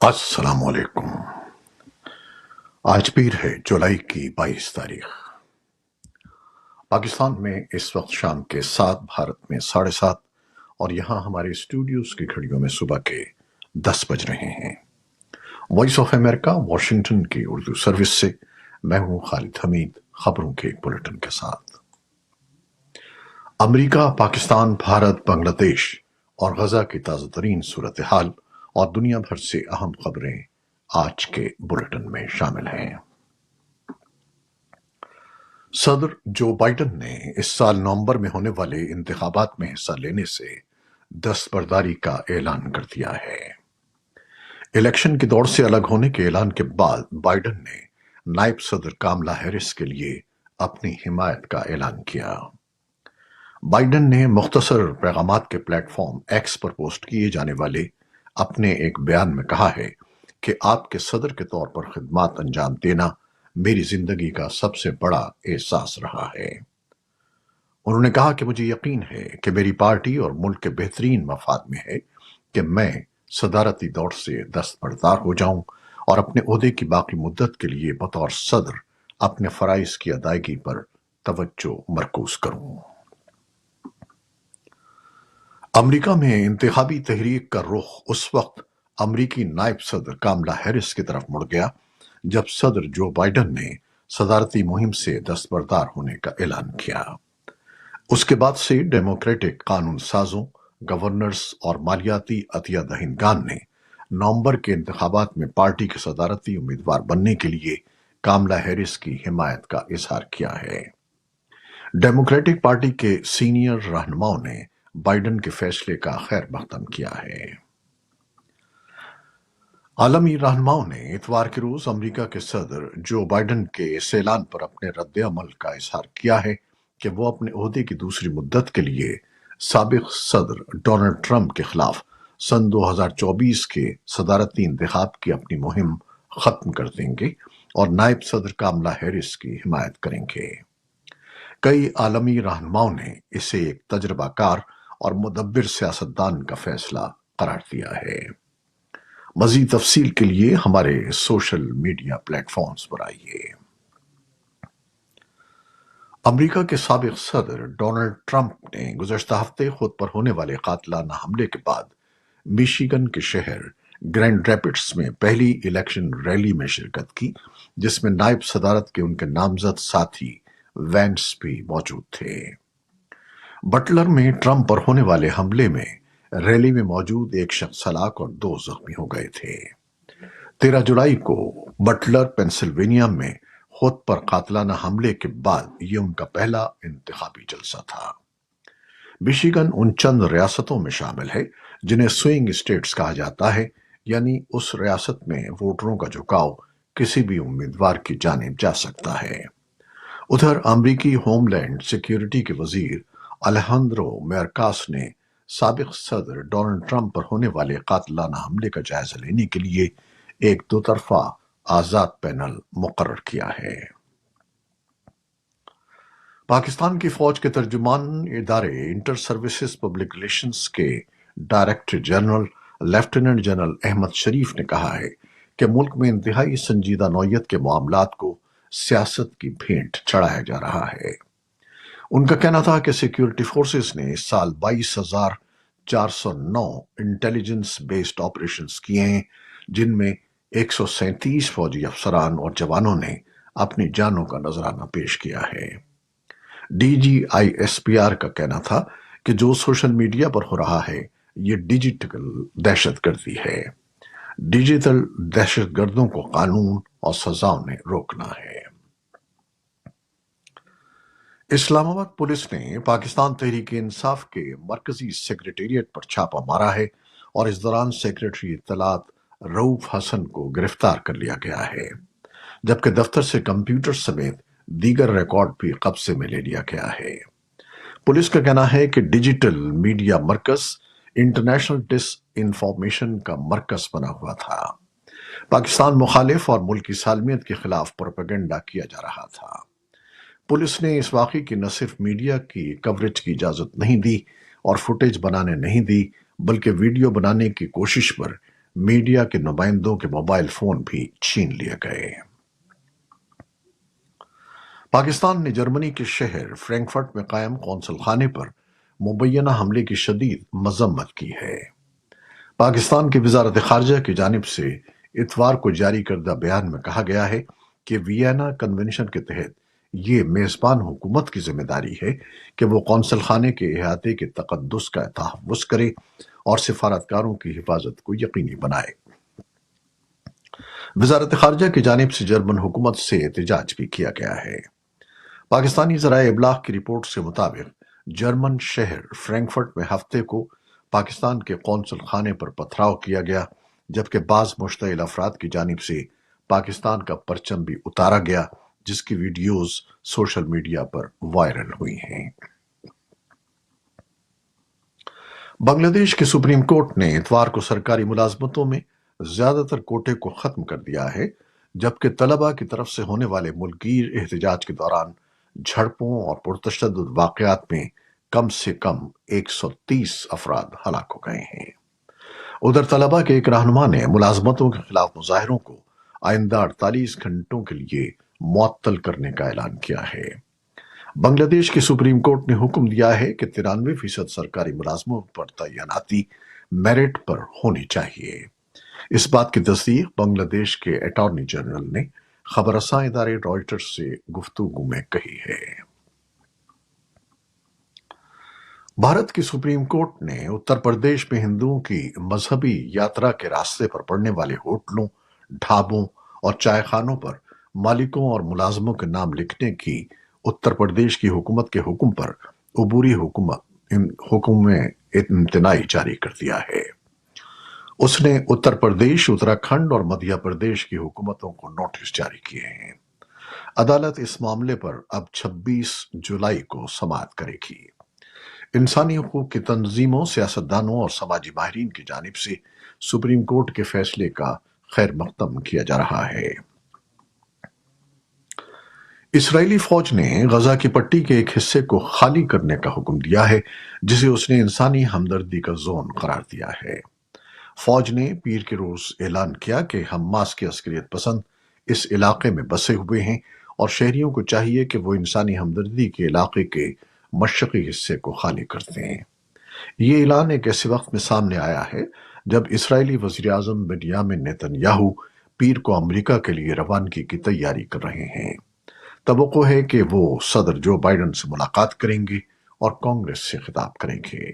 السلام علیکم۔ آج پیر ہے جولائی کی 22 تاریخ۔ پاکستان میں اس وقت شام کے 7، بھارت میں 7:30 اور یہاں ہمارے اسٹوڈیوز کی گھڑیوں میں صبح کے 10 بج رہے ہیں۔ وائس آف امریکہ واشنگٹن کی اردو سروس سے میں ہوں خالد حمید، خبروں کے ایک بلیٹن کے ساتھ۔ امریکہ، پاکستان، بھارت، بنگلہ دیش اور غزہ کی تازہ ترین صورتحال اور دنیا بھر سے اہم خبریں آج کے بلیٹن میں شامل ہیں۔ صدر جو بائیڈن نے اس سال نومبر میں ہونے والے انتخابات میں حصہ لینے سے دستبرداری کا اعلان کر دیا ہے۔ الیکشن کی دوڑ سے الگ ہونے کے اعلان کے بعد بائیڈن نے نائب صدر کاملا ہیرس کے لیے اپنی حمایت کا اعلان کیا۔ بائیڈن نے مختصر پیغامات کے پلیٹ فارم ایکس پر پوسٹ کیے جانے والے اپنے ایک بیان میں کہا ہے کہ آپ کے صدر کے طور پر خدمات انجام دینا میری زندگی کا سب سے بڑا احساس رہا ہے۔ انہوں نے کہا کہ مجھے یقین ہے کہ میری پارٹی اور ملک کے بہترین مفاد میں ہے کہ میں صدارتی دور سے دستبردار ہو جاؤں اور اپنے عہدے کی باقی مدت کے لیے بطور صدر اپنے فرائض کی ادائیگی پر توجہ مرکوز کروں۔ امریکہ میں انتخابی تحریک کا رخ اس وقت امریکی نائب صدر کاملا ہیرس کی طرف مڑ گیا جب صدر جو بائیڈن نے صدارتی مہم سے دستبردار ہونے کا اعلان کیا۔ اس کے بعد سے ڈیموکریٹک قانون سازوں، گورنرز اور مالیاتی عطیہ دہندگان نے نومبر کے انتخابات میں پارٹی کے صدارتی امیدوار بننے کے لیے کاملا ہیرس کی حمایت کا اظہار کیا ہے۔ ڈیموکریٹک پارٹی کے سینئر رہنماؤں نے بائیڈن کے فیصلے کا خیر مقدم کیا ہے۔ عالمی رہنماؤں نے اتوار کے روز امریکہ کے صدر جو بائیڈن کے اس اعلان پر اپنے رد عمل کا اظہار کیا ہے کہ وہ اپنے عہدے کی دوسری مدت کے لیے سابق صدر ڈونلڈ ٹرمپ کے خلاف سن 2024 کے صدارتی انتخاب کی اپنی مہم ختم کر دیں گے اور نائب صدر کاملا ہیرس کی حمایت کریں گے۔ کئی عالمی رہنماؤں نے اسے ایک تجربہ کار اور مدبر سیاستدان کا فیصلہ قرار دیا ہے۔ مزید تفصیل کے لیے ہمارے سوشل میڈیا پلیٹ فارمز پر آئیے۔ امریکہ کے سابق صدر ڈونلڈ ٹرمپ نے گزشتہ ہفتے خود پر ہونے والے قاتلانہ حملے کے بعد میشیگن کے شہر گرینڈ ریپڈس میں پہلی الیکشن ریلی میں شرکت کی، جس میں نائب صدارت کے ان کے نامزد ساتھی وینس بھی موجود تھے۔ بٹلر میں ٹرمپ پر ہونے والے حملے میں ریلی میں موجود ایک شخص ہلاک اور 2 زخمی ہو گئے تھے۔ 13 جولائی کو بٹلر، پینسلوینیا میں خود پر قاتلانہ حملے کے بعد یہ ان کا پہلا انتخابی جلسہ تھا۔ مشیگن ان چند ریاستوں میں شامل ہے جنہیں سوئنگ اسٹیٹس کہا جاتا ہے، یعنی اس ریاست میں ووٹروں کا جھکاؤ کسی بھی امیدوار کی جانب جا سکتا ہے۔ ادھر امریکی ہوم لینڈ سیکیورٹی کے وزیر الیہندرو میورکاس نے سابق صدر ڈونلڈ ٹرمپ پر ہونے والے قاتلانہ حملے کا جائزہ لینے کے لیے ایک 2 طرفہ آزاد پینل مقرر کیا ہے۔ پاکستان کی فوج کے ترجمان ادارے انٹر سروسز پبلک ریلیشنز کے director general lieutenant general Ahmad Sharif نے کہا ہے کہ ملک میں انتہائی سنجیدہ نوعیت کے معاملات کو سیاست کی بھینٹ چڑھایا جا رہا ہے۔ ان کا کہنا تھا کہ سیکیورٹی فورسز نے اس سال 22,409 انٹیلیجنس بیسڈ آپریشنز کیے ہیں، جن میں 137 فوجی افسران اور جوانوں نے اپنی جانوں کا نذرانہ پیش کیا ہے۔ D G I S P R کا کہنا تھا کہ جو سوشل میڈیا پر ہو رہا ہے یہ ڈیجیٹل دہشت گردی ہے۔ ڈیجیٹل دہشت گردوں کو قانون اور سزاؤں نے روکنا ہے۔ اسلام آباد پولیس نے پاکستان تحریک انصاف کے مرکزی سیکریٹریٹ پر چھاپہ مارا ہے اور اس دوران سیکریٹری اطلاعات رؤوف حسن کو گرفتار کر لیا گیا ہے، جبکہ دفتر سے کمپیوٹر سمیت دیگر ریکارڈ بھی قبضے میں لے لیا گیا ہے۔ پولیس کا کہنا ہے کہ ڈیجیٹل میڈیا مرکز انٹرنیشنل ڈس انفارمیشن کا مرکز بنا ہوا تھا۔ پاکستان مخالف اور ملکی سالمیت کے خلاف پروپیگنڈا کیا جا رہا تھا۔ پولیس نے اس واقعے کی نہ صرف میڈیا کی کوریج کی اجازت نہیں دی اور فوٹیج بنانے نہیں دی، بلکہ ویڈیو بنانے کی کوشش پر میڈیا کے نمائندوں کے موبائل فون بھی چھین لیے گئے۔ پاکستان نے جرمنی کے شہر فرینکفرٹ میں قائم قونصل خانے پر مبینہ حملے کی شدید مذمت کی ہے۔ پاکستان کی وزارت خارجہ کی جانب سے اتوار کو جاری کردہ بیان میں کہا گیا ہے کہ وینا کنونشن کے تحت یہ میزبان حکومت کی ذمہ داری ہے کہ وہ قونصل خانے کے احاطے کے تقدس کا تحفظ کرے اور سفارتکاروں کی حفاظت کو یقینی بنائے۔ وزارت خارجہ کی جانب سے جرمن حکومت سے احتجاج بھی کیا گیا ہے۔ پاکستانی ذرائع ابلاغ کی رپورٹ کے مطابق جرمن شہر فرینکفرٹ میں ہفتے کو پاکستان کے قونصل خانے پر پتھراؤ کیا گیا، جبکہ بعض مشتعل افراد کی جانب سے پاکستان کا پرچم بھی اتارا گیا، جس کی ویڈیوز سوشل میڈیا پر وائرل ہوئی ہیں۔ بنگلہ دیش کی سپریم کورٹ نے اتوار کو سرکاری ملازمتوں میں زیادہ تر کوٹے کو ختم کر دیا ہے، جبکہ طلباء کی طرف سے ہونے والے ملک گیر احتجاج کے دوران جھڑپوں اور پرتشدد واقعات میں کم سے کم 130 افراد ہلاک ہو گئے ہیں۔ ادھر طلباء کے ایک رہنما نے ملازمتوں کے خلاف مظاہروں کو آئندہ 48 گھنٹوں کے لیے معطل کرنے کا اعلان کیا ہے۔ بنگلہ دیش کی سپریم کورٹ نے حکم دیا ہے کہ 93% سرکاری ملازموں پر تعیناتی میرٹ پر ہونی چاہیے۔ اس بات کی تصدیق بنگلہ دیش کے اٹارنی جنرل نے خبر رساں ادارے رائٹرز سے گفتگو میں کہی ہے۔ بھارت کی سپریم کورٹ نے اتر پردیش میں ہندوؤں کی مذہبی یاترا کے راستے پر پڑنے والے ہوٹلوں، ڈھابوں اور چائے خانوں پر مالکوں اور ملازموں کے نام لکھنے کی اتر پردیش کی حکومت کے حکم پر عبوری حکم میں امتناعی جاری کر دیا ہے۔ اس نے اتر پردیش، اتراکھنڈ اور مدھیہ پردیش کی حکومتوں کو نوٹس جاری کیے ہیں۔ عدالت اس معاملے پر اب 26 جولائی کو سماعت کرے گی۔ انسانی حقوق کی تنظیموں، سیاستدانوں اور سماجی ماہرین کی جانب سے سپریم کورٹ کے فیصلے کا خیر مقدم کیا جا رہا ہے۔ اسرائیلی فوج نے غزہ کی پٹی کے ایک حصے کو خالی کرنے کا حکم دیا ہے، جسے اس نے انسانی ہمدردی کا زون قرار دیا ہے۔ فوج نے پیر کے روز اعلان کیا کہ حماس کے عسکریت پسند اس علاقے میں بسے ہوئے ہیں اور شہریوں کو چاہیے کہ وہ انسانی ہمدردی کے علاقے کے مشرقی حصے کو خالی کر دیں۔ یہ اعلان ایک ایسے وقت میں سامنے آیا ہے جب اسرائیلی وزیر اعظم بنیامن نیتن یاہو پیر کو امریکہ کے لیے روانگی کی تیاری کر رہے ہیں۔ توقع ہے کہ وہ صدر جو بائیڈن سے ملاقات کریں گے اور کانگریس سے خطاب کریں گے۔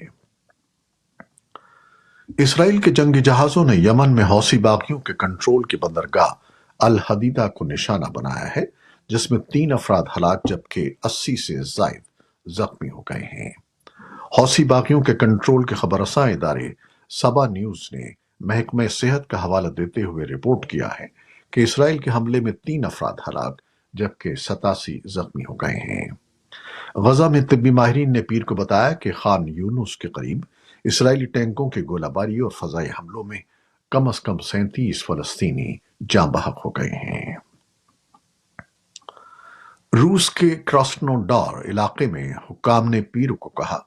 اسرائیل کے جنگی جہازوں نے یمن میں حوثی باغیوں کے کنٹرول کی بندرگاہ الحدیدہ کو نشانہ بنایا ہے، جس میں 3 افراد ہلاک جبکہ 80 سے زائد زخمی ہو گئے ہیں۔ حوثی باغیوں کے کنٹرول کے خبر رساں ادارے سبا نیوز نے محکمہ صحت کا حوالہ دیتے ہوئے رپورٹ کیا ہے کہ اسرائیل کے حملے میں 3 افراد ہلاک جبکہ 87 زخمی ہو گئے ہیں۔ غزہ میں طبی ماہرین نے پیر کو بتایا کہ خان یونس کے قریب اسرائیلی ٹینکوں کی گولہ باری اور فضائی حملوں میں کم از کم 37 فلسطینی جاں بحق ہو گئے ہیں۔ روس کے کراسنو ڈار علاقے میں حکام نے پیر کو کہا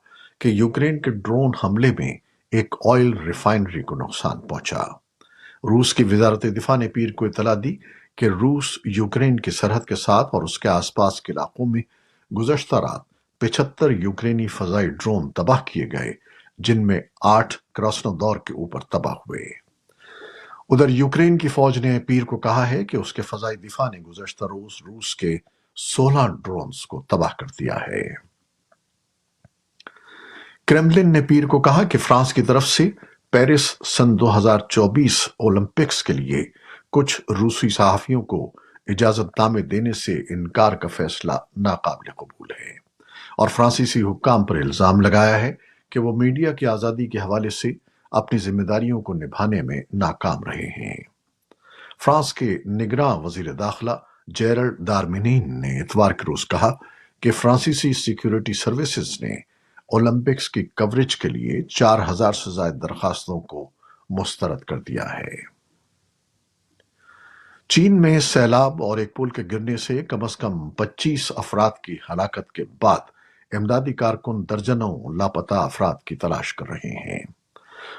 کہ یوکرین کے ڈرون حملے میں ایک آئل ریفائنری کو نقصان پہنچا۔ روس کی وزارت دفاع نے پیر کو اطلاع دی کہ روس یوکرین کی سرحد کے ساتھ اور اس کے آس پاس کے علاقوں میں گزشتہ رات 75 یوکرینی فضائی ڈرون تباہ کیے گئے، جن میں 8 کراسنو دور کے اوپر تباہ ہوئے۔ ادھر یوکرین کی فوج نے پیر کو کہا ہے کہ اس کے فضائی دفاع نے گزشتہ روز روس کے 16 ڈرونز کو تباہ کر دیا ہے۔ کرملن نے پیر کو کہا کہ فرانس کی طرف سے پیرس سن 2024 اولمپکس کے لیے کچھ روسی صحافیوں کو اجازت نامے دینے سے انکار کا فیصلہ ناقابل قبول ہے، اور فرانسیسی حکام پر الزام لگایا ہے کہ وہ میڈیا کی آزادی کے حوالے سے اپنی ذمہ داریوں کو نبھانے میں ناکام رہے ہیں۔ فرانس کے نگراں وزیر داخلہ جیرلڈ دارمینین نے اتوار کے روز کہا کہ فرانسیسی سیکیورٹی سروسز نے اولمپکس کی کوریج کے لیے 4000 سے زائد درخواستوں کو مسترد کر دیا ہے۔ چین میں سیلاب اور ایک پل کے گرنے سے کم از کم 25 افراد کی ہلاکت کے بعد امدادی کارکن درجنوں لاپتہ افراد کی تلاش کر رہے ہیں۔